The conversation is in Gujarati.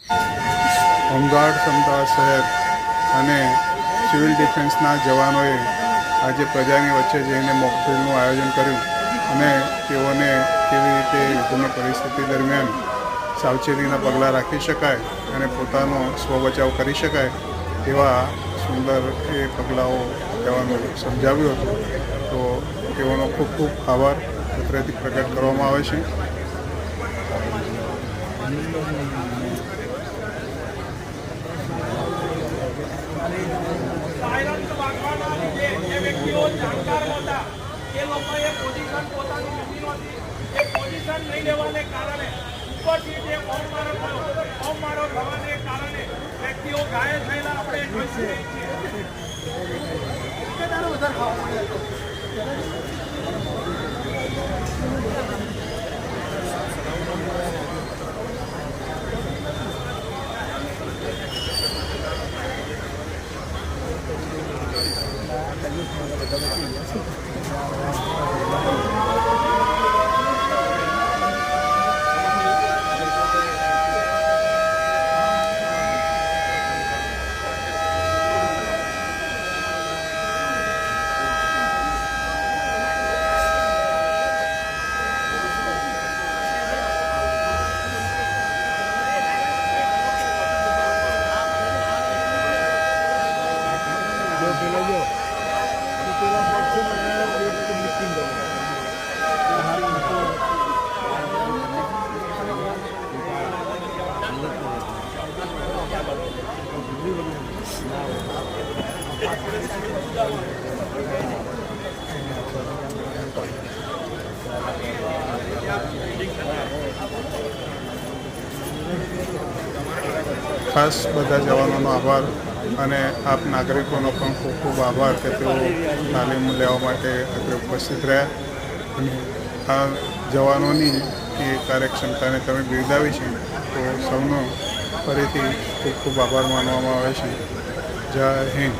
હોમગાર્ડ્સ અમદાવાદ શહેર અને સિવિલ ડિફેન્સના જવાનોએ આજે પ્રજાની વચ્ચે જઈને મોકડ્રીલનું આયોજન કર્યું અને તેઓને કેવી રીતે યુદ્ધની પરિસ્થિતિ દરમિયાન સાવચેતીના પગલાં રાખી શકાય અને પોતાનો સ્વબચાવ કરી શકાય તેવા સુંદર એ પગલાઓ જવાનોએ સમજાવ્યું હતું. તો તેઓનો ખૂબ ખૂબ આભાર પત્રથી પ્રગટ કરવામાં આવે છે. નહીં લેવાને કારણે ઉપરથી જે બોમ્બ મારો થવાને કારણે વ્યક્તિઓ ઘાયલ થયેલા આપણે જોઈ શકીએ છીએ. ખાસ બધા જવાનોનો આભાર અને આપ નાગરિકોનો પણ ખૂબ ખૂબ આભાર કે તેઓ તાલીમ લેવા માટે આજે ઉપસ્થિત રહ્યા અને આ જવાનોની એ કાર્યક્ષમતાને તમે બિરદાવી છે. તો સૌનો ફરીથી ખૂબ ખૂબ આભાર માનવામાં આવે છે. જય હિન્દ.